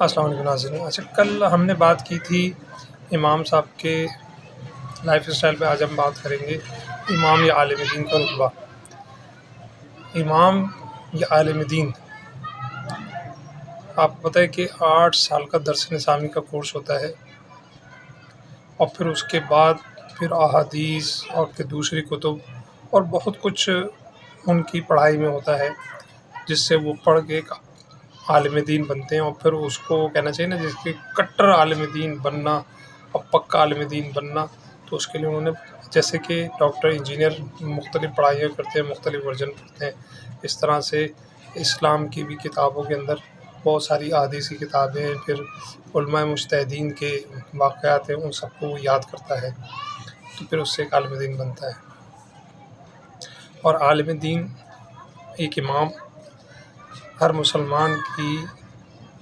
السلام علیکم ناظرین۔ اچھا، کل ہم نے بات کی تھی امام صاحب کے لائف اسٹائل پہ۔ آج ہم بات کریں گے امام یا عالم دین کا رتبہ۔ امام یا عالم دین، آپ کو پتہ ہے کہ 8 سال کا درس نظامی کا کورس ہوتا ہے، اور پھر اس کے بعد پھر احادیث اور پھر دوسری کتب اور بہت کچھ ان کی پڑھائی میں ہوتا ہے، جس سے وہ پڑھ کے ایک عالم دین بنتے ہیں۔ اور پھر اس کو کہنا چاہیے نا، جس کے کٹر عالم دین بننا اور پکا عالم دین بننا، تو اس کے لیے انہوں نے، جیسے کہ ڈاکٹر انجینئر مختلف پڑھائیاں کرتے ہیں، مختلف ورژن پڑھتے ہیں، اس طرح سے اسلام کی بھی کتابوں کے اندر بہت ساری احادیث کی کتابیں، پھر علماء مجتہدین کے واقعات ہیں، ان سب کو وہ یاد کرتا ہے، تو پھر اس سے ایک عالم دین بنتا ہے۔ اور عالم دین، ایک امام، ہر مسلمان کی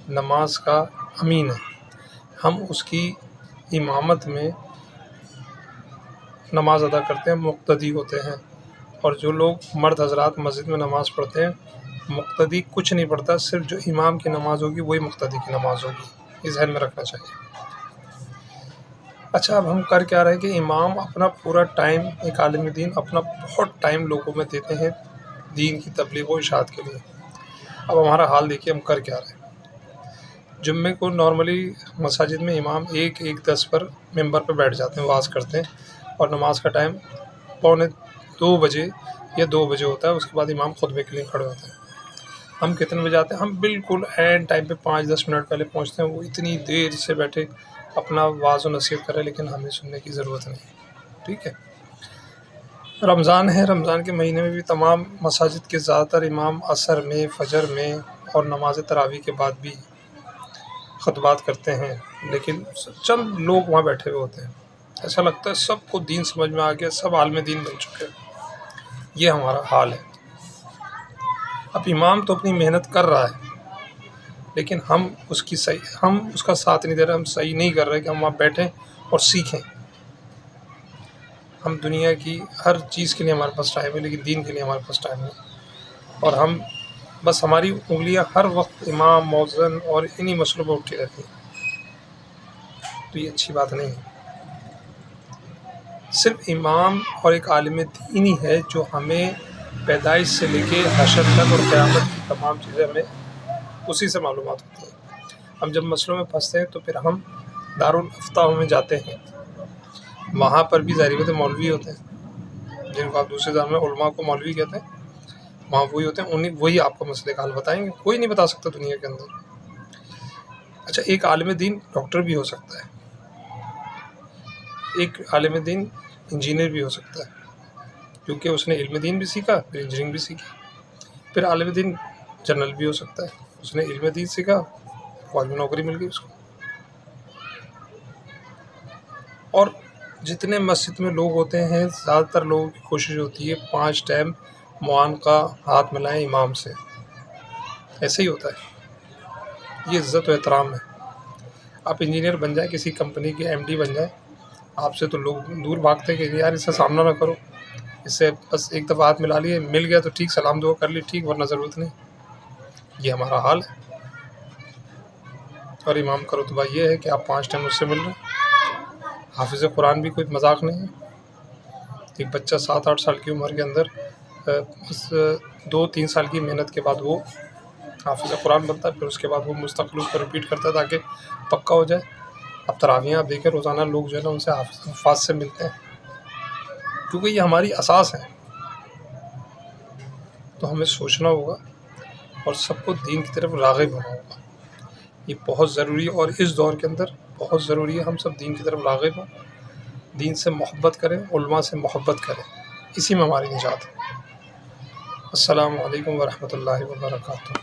نماز کا امین ہے۔ ہم اس کی امامت میں نماز ادا کرتے ہیں، مقتدی ہوتے ہیں۔ اور جو لوگ مرد حضرات مسجد میں نماز پڑھتے ہیں، مقتدی کچھ نہیں پڑھتا، صرف جو امام کی نماز ہوگی وہی مقتدی کی نماز ہوگی، یہ ذہن میں رکھنا چاہیے۔ اچھا، اب ہم کر کیا رہے ہیں کہ امام اپنا پورا ٹائم، ایک عالم دین اپنا بہت ٹائم لوگوں میں دیتے ہیں دین کی تبلیغ و اشاعت کے لیے۔ اب ہمارا حال دیکھیے، ہم کر کیا رہے ہیں۔ جمعے کو نارملی مساجد میں امام 1:10 پر ممبر پہ بیٹھ جاتے ہیں، وعظ کرتے ہیں، اور نماز کا ٹائم 1:45 یا 2 بجے ہوتا ہے۔ اس کے بعد امام خطبے کے لیے کھڑے ہوتے ہیں۔ ہم کتنے بجے آتے ہیں؟ ہم بالکل عین ٹائم پہ 5-10 منٹ پہلے پہنچتے ہیں۔ وہ اتنی دیر سے بیٹھے اپنا وعظ و نصیحت کرے، لیکن ہمیں سننے کی ضرورت نہیں، ٹھیک ہے۔ رمضان ہے، رمضان کے مہینے میں بھی تمام مساجد کے زیادہ تر امام عصر میں، فجر میں اور نماز تراویح کے بعد بھی خطبات کرتے ہیں، لیکن چند لوگ وہاں بیٹھے ہوئے ہوتے ہیں۔ ایسا لگتا ہے سب کو دین سمجھ میں آ گیا، سب عالم دین بن چکے ہیں۔ یہ ہمارا حال ہے۔ اب امام تو اپنی محنت کر رہا ہے، لیکن ہم اس کا ساتھ نہیں دے رہے، ہم صحیح نہیں کر رہے کہ ہم وہاں بیٹھیں اور سیکھیں۔ ہم دنیا کی ہر چیز کے لیے ہمارے پاس ٹائم ہے، لیکن دین کے لیے ہمارے پاس ٹائم نہیں، اور ہم بس ہماری انگلیاں ہر وقت امام، مؤذن اور انہی مسئلوں پہ اٹھی رہتی ہیں، تو یہ اچھی بات نہیں ہے۔ صرف امام اور ایک عالم دین ہی ہے جو ہمیں پیدائش سے لے کے حشر تک اور قیامت کی تمام چیزیں ہمیں اسی سے معلومات ہوتی ہیں۔ ہم جب مسئلوں میں پھنستے ہیں تو پھر ہم دارالافتاء میں جاتے ہیں، وہاں پر بھی ظاہر بات مولوی ہوتے ہیں، جن کو آپ دوسرے زبان میں علماء کو مولوی کہتے ہیں، وہاں وہی ہوتے ہیں، وہی آپ کو مسئلے کا حل بتائیں گے، کوئی نہیں بتا سکتا دنیا کے اندر۔ اچھا، ایک عالم دین ڈاکٹر بھی ہو سکتا ہے، ایک عالم دین انجینئر بھی ہو سکتا ہے، کیونکہ اس نے علم دین بھی سیکھا، پھر انجینئرنگ بھی سیکھی۔ پھر عالم دین جنرل بھی ہو سکتا ہے، اس نے علم دین سیکھا، فوج میں نوکری مل گئی اس کو۔ اور جتنے مسجد میں لوگ ہوتے ہیں، زیادہ تر لوگوں کی کوشش ہوتی ہے 5 ٹائم معانقہ ہاتھ ملائیں امام سے، ایسے ہی ہوتا ہے، یہ عزت و احترام ہے۔ آپ انجینئر بن جائیں، کسی کمپنی کے ایم ڈی بن جائیں، آپ سے تو لوگ دور بھاگتے ہیں کہ یار اس سے سامنا نہ کرو، اس سے بس ایک دفعہ ہاتھ ملا لیے، مل گیا تو ٹھیک، سلام دعا کر لی ٹھیک، ورنہ ضرورت نہیں۔ یہ ہمارا حال ہے۔ اور امام کا رتبہ یہ ہے کہ آپ 5 ٹائم اس سے مل رہے ہیں۔ حافظ قرآن بھی کوئی مذاق نہیں ہے۔ ایک بچہ 7-8 سال کی عمر کے اندر بس 2-3 سال کی محنت کے بعد وہ حافظ قرآن بنتا ہے، پھر اس کے بعد وہ مستقل اس کو ریپیٹ کرتا ہے تاکہ پکا ہو جائے۔ اب تراویحیں آپ دیکھیں، روزانہ لوگ جو ہے نا ان سے حفاظ سے ملتے ہیں، کیونکہ یہ ہماری اساس ہے۔ تو ہمیں سوچنا ہوگا اور سب کو دین کی طرف راغب ہونا ہوگا، یہ بہت ضروری ہے۔ اور اس دور کے اندر بہت ضروری ہے ہم سب دین کی طرف راغب ہوں، دین سے محبت کریں، علماء سے محبت کریں، اسی میں ہماری نجات ہے۔ السلام علیکم ورحمۃ اللہ وبرکاتہ۔